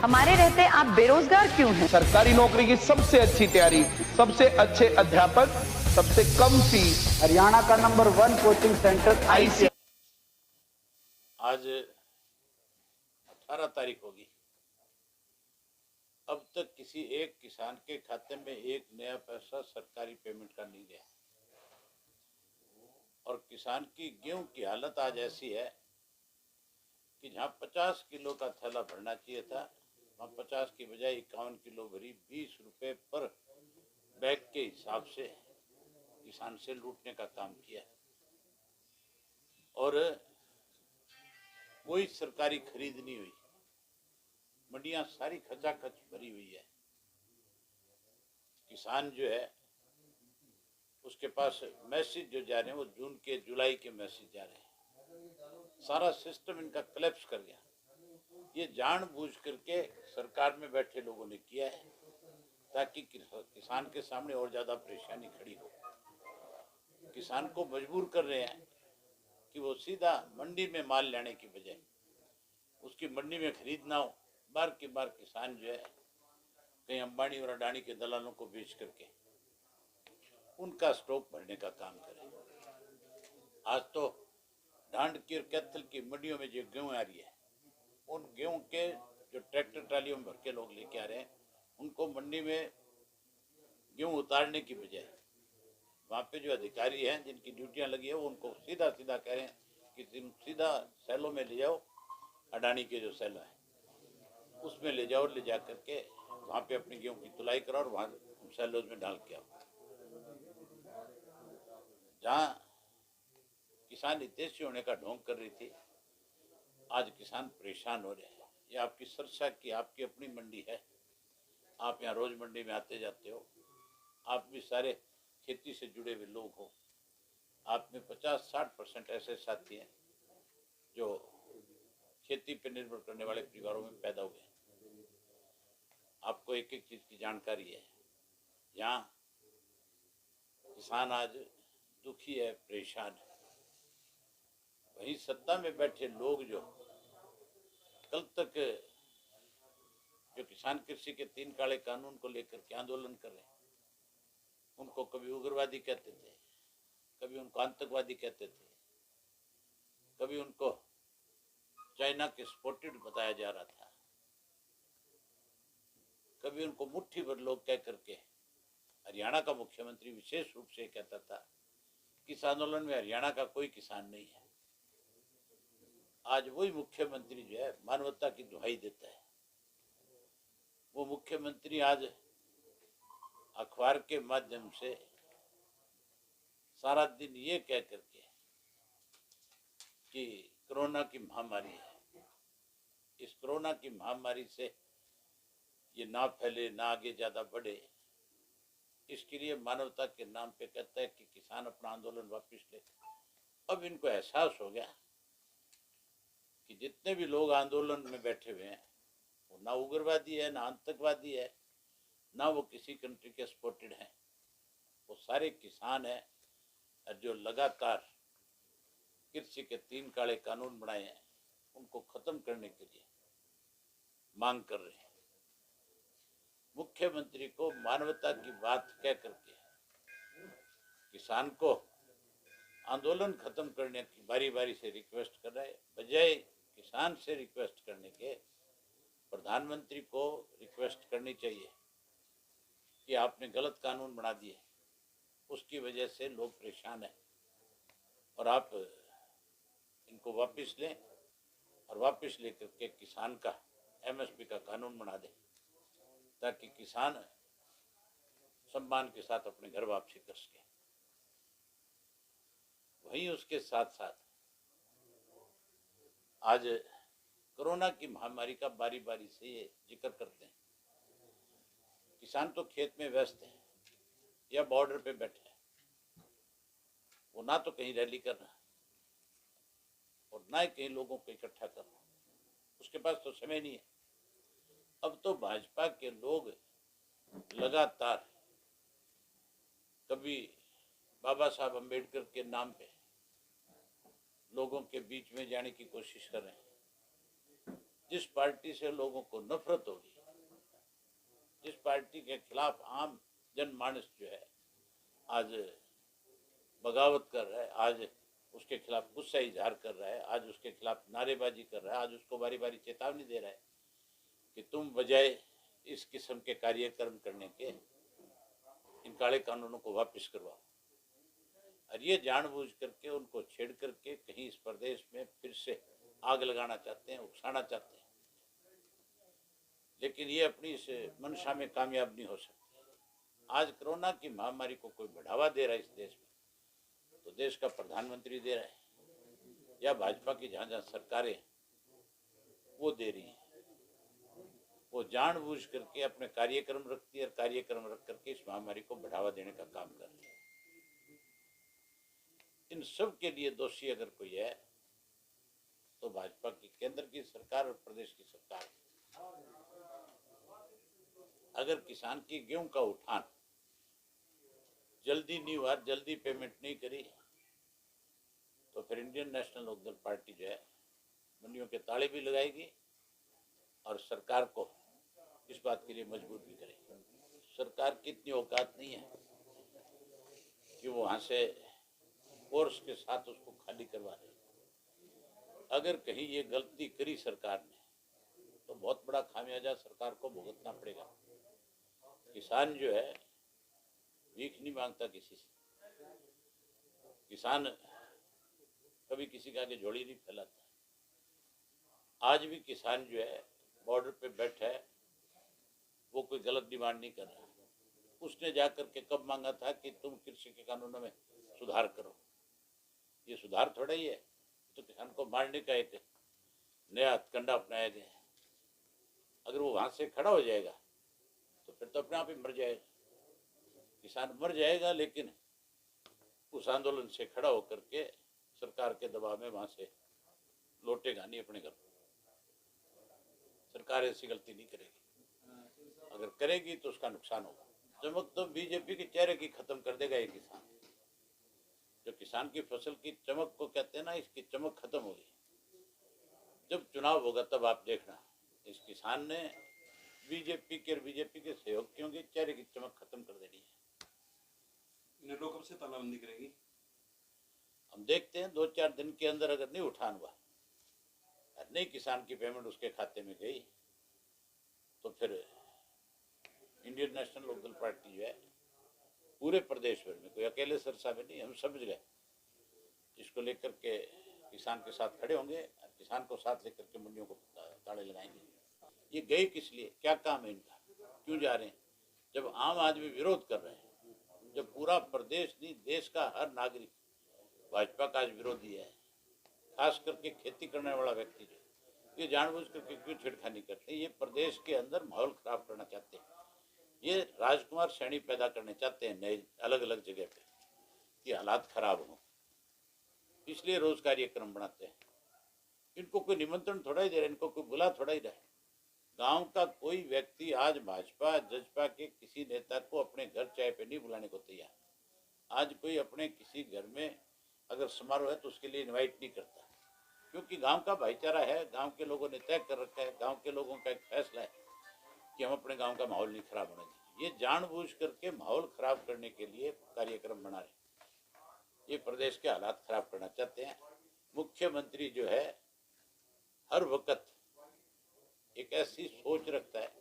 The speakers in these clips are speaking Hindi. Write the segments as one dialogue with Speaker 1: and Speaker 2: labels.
Speaker 1: हमारे रहते आप बेरोजगार क्यों हैं?
Speaker 2: सरकारी नौकरी की सबसे अच्छी तैयारी, सबसे अच्छे अध्यापक, सबसे कम फीस।
Speaker 3: हरियाणा का नंबर 1 कोचिंग सेंटर
Speaker 2: आईसी।
Speaker 4: आज 18 तारीख होगी। अब तक किसी एक किसान के खाते में एक नया पैसा सरकारी पेमेंट का नहीं गया। और किसान की गेहूं की हालत आज ऐसी है कि जहां 50 किलो का थैला भरना चाहिए था, वहां 50 की बजाय 51 किलो भरी 20 रुपए पर बैग के हिसाब से किसान से लूटने का काम किया। और कोई सरकारी खरीद नहीं हुई, मंडियां सारी खचाखच भरी हुई है। किसान जो है उसके पास मैसेज जो जा रहे हैं वो जून के जुलाई के मैसेज जा रहे हैं। सारा सिस्टम इनका कोलैप्स कर गया। ये जानबूझ करके सरकार में बैठे लोगों ने किया है ताकि किसान के सामने और ज्यादा परेशानी खड़ी हो। किसान को मजबूर कर रहे हैं कि वो सीधा मंडी में माल लाने की बजाय उसकी मंडी में खरीद ना हो, बार की बार किसान जो है कहीं अंबानी और अडानी के दलालों को बेच करके उनका स्टॉक भरने का काम करे। आज तो ढांड की और कैथल की मंडियों में जो गेहूं आ रही है, उन गेहूं के जो ट्रैक्टर ट्रालियों में भर के लोग लेके आ रहे हैं, उनको मंडी में गेहूं उतारने की बजाय वहाँ पे जो अधिकारी हैं जिनकी ड्यूटियां लगी है वो उनको सीधा सीधा कह रहे हैं कि तुम सीधा सैलों में ले जाओ, अडानी के जो सैलो है उसमें ले जाओ, ले जा करके वहाँ पे अपनी गेहूं की तुलाई करो और वहाँ सैलोज में डाल के आओ। जहाँ किसान हितैषी होने का ढोंग कर रही थी, आज किसान परेशान हो रहे हैं। ये आपकी सरसा की आपकी अपनी मंडी है, आप यहाँ रोज मंडी में आते जाते हो, आप भी सारे खेती से जुड़े हुए लोग हो। आप में 50-60% ऐसे साथी हैं जो खेती पर निर्भर करने वाले परिवारों में पैदा हुए हैं। आपको एक एक चीज की जानकारी है। यहाँ किसान आज दुखी है, परेशान है। वहीं सत्ता में बैठे लोग जो कल तक जो किसान कृषि के 3 काले कानून को लेकर के आंदोलन कर रहे हैं, उनको कभी उग्रवादी कहते थे, कभी उनको आतंकवादी कहते थे, कभी उनको चाइना के स्पॉटेड बताया जा रहा था, कभी उनको मुट्ठी भर लोग कह करके हरियाणा का मुख्यमंत्री विशेष रूप से कहता था कि इस आंदोलन में हरियाणा का कोई किसान नहीं है। आज वही मुख्यमंत्री जो है मानवता की दुहाई देता है। वो मुख्यमंत्री आज अखबार के माध्यम से सारा दिन ये कह करके कि कोरोना की महामारी है, इस कोरोना की महामारी से ये ना फैले, ना आगे ज्यादा बढ़े, इसके लिए मानवता के नाम पे कहता है कि किसान अपना आंदोलन वापस ले। अब इनको एहसास हो गया कि जितने भी लोग आंदोलन में बैठे हुए हैं वो ना उग्रवादी है, ना आतंकवादी है, ना वो किसी कंट्री के सपोर्टेड हैं, वो सारे किसान हैं जो लगातार कृषि के 3 काले कानून बनाए हैं उनको खत्म करने के लिए मांग कर रहे हैं। मुख्यमंत्री को मानवता की बात कह करके किसान को आंदोलन खत्म करने की बारी बारी से रिक्वेस्ट कर रहे हैं, बजाय किसान से रिक्वेस्ट करने के प्रधानमंत्री को रिक्वेस्ट करनी चाहिए कि आपने गलत कानून बना दिए, उसकी वजह से लोग परेशान हैं और आप इनको वापस लें और वापस लेकर के किसान का एमएसपी का कानून बना दें ताकि किसान सम्मान के साथ अपने घर वापसी कर सके। वहीं उसके साथ साथ आज कोरोना की महामारी का बारी बारी से ये जिक्र करते हैं। किसान तो खेत में व्यस्त है या बॉर्डर पे बैठे हैं, वो ना तो कहीं रैली कर रहा और ना ही कहीं लोगों को इकट्ठा कर रहा, उसके पास तो समय नहीं है। अब तो भाजपा के लोग लगातार कभी बाबा साहब अम्बेडकर के नाम पे लोगों के बीच में जाने की कोशिश कर रहे हैं, जिस पार्टी से लोगों को नफरत होगी, जिस पार्टी के खिलाफ आम जनमानस जो है आज बगावत कर रहा है, आज उसके खिलाफ गुस्सा इजहार कर रहा है, आज उसके खिलाफ नारेबाजी कर रहा है, आज उसको बारी बारी चेतावनी दे रहा है कि तुम बजाय इस किस्म के कार्यक्रम करने के इन काले कानूनों को वापस करवाओ। और ये जानबूझ करके उनको छेड़ करके कहीं इस प्रदेश में फिर से आग लगाना चाहते हैं, उकसाना चाहते हैं, लेकिन ये अपनी इस मंशा में कामयाब नहीं हो सकते। आज कोरोना की महामारी को कोई बढ़ावा दे रहा है इस देश में, तो देश का प्रधानमंत्री दे रहा है या भाजपा की जहाँ जहाँ सरकारें वो दे रही हैं। वो जानबूझ करके अपने कार्यक्रम रखती है और कार्यक्रम रख करके इस महामारी को बढ़ावा देने का काम कर रही है। इन सब के लिए दोषी अगर कोई है तो भाजपा की केंद्र की सरकार और प्रदेश की सरकार। अगर किसान की गेहूं का उठान जल्दी नहीं हुआ, जल्दी पेमेंट नहीं करी, तो फिर इंडियन नेशनल लोकदल पार्टी जो है मंडियों के ताले भी लगाएगी और सरकार को इस बात के लिए मजबूर भी करेगी। सरकार की इतनी औकात नहीं है कि वो वहां से फोर्स के साथ उसको खाली करवा रहे। अगर कहीं ये गलती करी सरकार ने तो बहुत बड़ा खामियाजा सरकार को भुगतना पड़ेगा। किसान जो है भीख नहीं मांगता किसी से, किसान कभी किसी का आगे झोली नहीं फैलाता। आज भी किसान जो है बॉर्डर पे बैठा है, वो कोई गलत डिमांड नहीं कर रहा। उसने जाकर के कब मांगा था कि तुम कृषि के कानूनों में सुधार करो। ये सुधार थोड़ा ही है, तो किसान को मारने का एक नया हथकंडा अपनाया गया है। अगर वो वहां से खड़ा हो जाएगा तो फिर तो अपने आप ही मर जाएगा। किसान मर जाएगा, लेकिन उस आंदोलन से खड़ा होकर के सरकार के दबाव में वहां से लौटेगा नहीं अपने घर। सरकार ऐसी गलती नहीं करेगी, अगर करेगी तो उसका नुकसान होगा। चमक तो बीजेपी के चेहरे की खत्म कर देगा ये किसान। जो किसान की फसल की चमक को कहते हैं ना, इसकी चमक खत्म होगी। जब चुनाव होगा तब आप देखना, इस किसान ने बीजेपी के सहयोगियों के चेहरे की चमक खत्म कर देनी है।
Speaker 5: निर्णय कब से तालाबंदी करेगी?
Speaker 4: हम देखते हैं 2-4 दिन के अंदर अगर नहीं उठान हुआ, नहीं किसान की पेमेंट उसके खाते में गई, तो फिर इंडियन नेशनल लोकदल पार्टी जो है पूरे प्रदेश भर में, कोई अकेले सरसा में नहीं, हम सब जगह इसको लेकर के किसान के साथ खड़े होंगे और किसान को साथ लेकर के मंडियों को ताले लगाएंगे। ये गए किस लिए, क्या काम है इनका, क्यों जा रहे हैं? जब आम आदमी विरोध कर रहे हैं, जब पूरा प्रदेश नहीं देश का हर नागरिक भाजपा का आज विरोधी है, खास करके खेती करने वाला व्यक्ति जो ये जानबूझ करके क्यों छेड़खानी करते हैं? ये प्रदेश के अंदर माहौल खराब करना चाहते हैं, ये राजकुमार श्रेणी पैदा करने चाहते हैं नए अलग अलग जगह पे कि हालात खराब हों, इसलिए रोज कार्यक्रम बनाते हैं। इनको कोई निमंत्रण थोड़ा ही दे रहे, इनको कोई बुला थोड़ा ही रहा। गांव का कोई व्यक्ति आज भाजपा जजपा के किसी नेता को अपने घर चाय पे नहीं बुलाने को तैयार। आज कोई अपने किसी घर में अगर समारोह है तो उसके लिए इनवाइट नहीं करता, क्योंकि गांव का भाईचारा है, गांव के लोगों ने तय कर रखा है, गांव के लोगों का एक फैसला है कि हम अपने गांव का माहौल नहीं खराब होने देंगे। ये जानबूझ करके माहौल खराब करने के लिए कार्यक्रम बना रहे, ये प्रदेश के हालात खराब करना चाहते हैं। मुख्यमंत्री जो है हर वक्त एक ऐसी सोच रखता है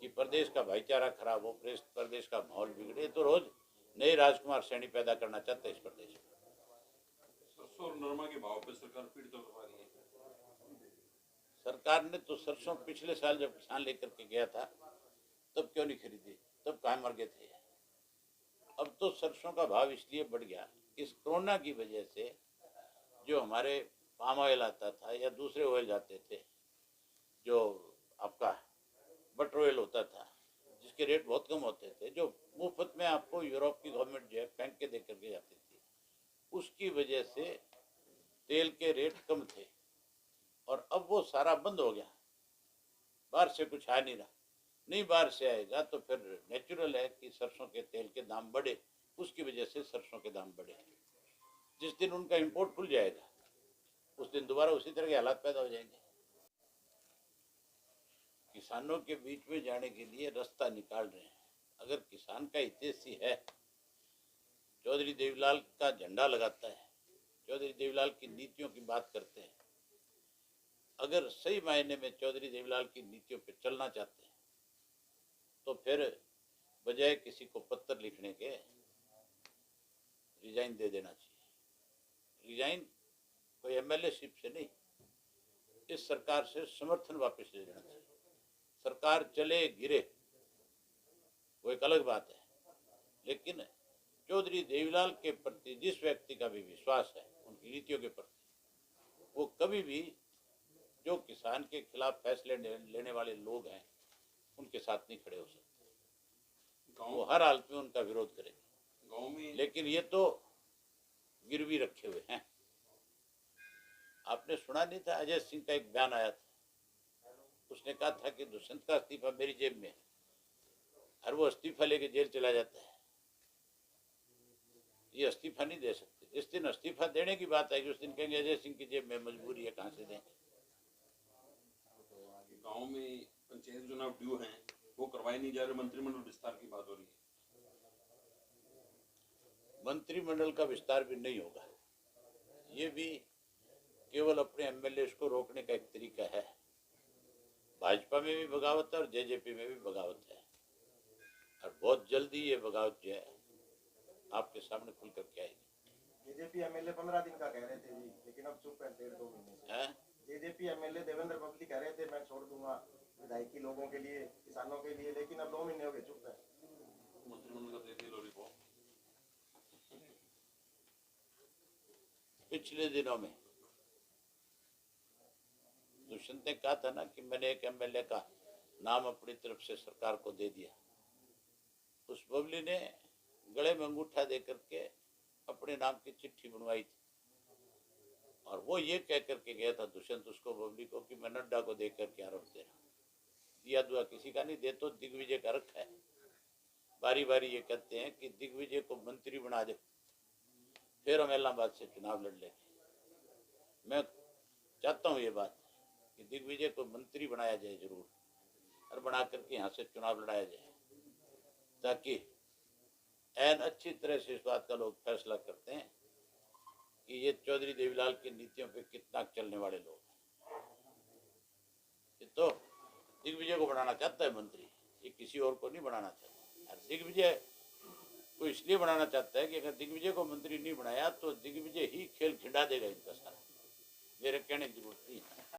Speaker 4: कि प्रदेश का भाईचारा खराब हो, प्रदेश का माहौल बिगड़े, तो रोज नए राजकुमार श्रेणी पैदा करना चाहते हैं इस प्रदेश में।
Speaker 5: सरसों और नरमा के भाव पे सरकार पीड़ितों को रही है।
Speaker 4: सरकार ने तो सरसों पिछले साल जब किसान लेकर के गया था तब क्यों नहीं खरीदी, तब कहाँ मर गए थे। अब तो सरसों का भाव इसलिए बढ़ गया, इस कोरोना की वजह से जो हमारे पाम ऑयल आता था या दूसरे ऑयल जाते थे, जो आपका बटर ऑयल होता था जिसके रेट बहुत कम होते थे, जो मुफ्त में आपको यूरोप की गवर्नमेंट जो है फेंक के दे करके जाती थी, उसकी वजह से तेल के रेट कम थे और अब वो सारा बंद हो गया। बाहर से कुछ आ नहीं रहा, नहीं बाहर से आएगा तो फिर नेचुरल है कि सरसों के तेल के दाम बढ़े, उसकी वजह से सरसों के दाम बढ़े। जिस दिन उनका इंपोर्ट खुल जाएगा उस दिन दोबारा उसी तरह के हालात पैदा हो जाएंगे। किसानों के बीच में जाने के लिए रास्ता निकाल रहे हैं। अगर किसान का हितैषी है, चौधरी देवीलाल का झंडा लगाता है, चौधरी देवीलाल की नीतियों की बात करते हैं, अगर सही मायने में चौधरी देवीलाल की नीतियों पर चलना चाहते हैं तो फिर बजाय किसी को पत्र लिखने के रिजाइन दे देना चाहिए। रिजाइन कोई एमएलए शिप से नहीं, इस सरकार से समर्थन वापस ले लेना चाहिए। सरकार चले गिरे वो एक अलग बात है, लेकिन चौधरी देवीलाल के प्रति जिस व्यक्ति का भी विश्वास है उनकी नीतियों के प्रति, वो कभी भी जो किसान के खिलाफ फैसले लेने वाले लोग हैं उनके साथ नहीं खड़े हो सकते। वो हर हालत में उनका विरोध करेंगे।
Speaker 5: गांव में
Speaker 4: लेकिन ये तो गिरवी रखे हुए हैं। आपने सुना नहीं था, अजय सिंह का एक बयान आया था, उसने कहा था कि दुष्यंत का इस्तीफा मेरी जेब में है, और वो इस्तीफा लेके जेल चला जाता है। ये इस्तीफा नहीं दे सकते। जिस दिन इस्तीफा देने की बात आएगी उस दिन कहेंगे अजय सिंह की जेब में मजबूरी है, कहां से दें।
Speaker 5: गांव में पंचायत चुनाव ड्यू हैं, वो करवाए नहीं जा रहे, मंत्रिमंडल विस्तार की बात हो रही है।
Speaker 4: मंत्रिमंडल का विस्तार भी नहीं होगा। ये भी केवल अपने एमएलए को रोकने का एक तरीका है। भाजपा में भी बगावत है और जेजेपी में भी बगावत है, और बहुत जल्दी ये बगावत जो है आपके सामने खुल करके आएगी।
Speaker 6: जेजेपी एमएलए 15 दिन का कह रहे थे जी, लेकिन अब चुप है 1.5-2 महीने से। जेजेपी एमएलए देवेंद्र पब्लिक कह रहे थे मैं छोड़ दूंगा विधायकी लोगों के लिए, किसानों के लिए, लेकिन अब 2 महीने हो गए चुप है।
Speaker 5: मंत्रिमंडल का देती लो रिपोर्ट।
Speaker 4: पिछले दिनों में दुष्यंत ने कहा था ना कि मैंने एक एमएलए का नाम अपनी तरफ से सरकार को दे दिया। उस बबली ने गले में अंगूठा दे करके अपने नाम की चिट्ठी बनवाई थी, और वो ये कह करके गया था दुष्यंत उसको, बबली को, कि मैं नड्डा को देख करके आरोप दे रहा हूँ। दिया दुआ किसी का नहीं, दे तो दिग्विजय का रखा है। बारी बारी ये कहते हैं कि दिग्विजय को मंत्री बना दो, फिर हम इलाहाबाद से चुनाव लड़ लेंगे। मैं चाहता हूँ ये बात कि दिग्विजय को मंत्री बनाया जाए जरूर, और बना करके यहाँ से चुनाव लड़ाया जाए, ताकि ऐन अच्छी तरह से इस बात का लोग फैसला करते हैं कि ये चौधरी देवीलाल की नीतियों पे कितना चलने वाले लोग हैं। ये तो दिग्विजय को बनाना चाहता है मंत्री, ये किसी और को नहीं बनाना चाहता। और दिग्विजय को इसलिए बनाना चाहता है कि अगर दिग्विजय को मंत्री नहीं बनाया तो दिग्विजय ही खेल खिंडा देगा इनका सारा। मेरे कहने की जरूरत नहीं है।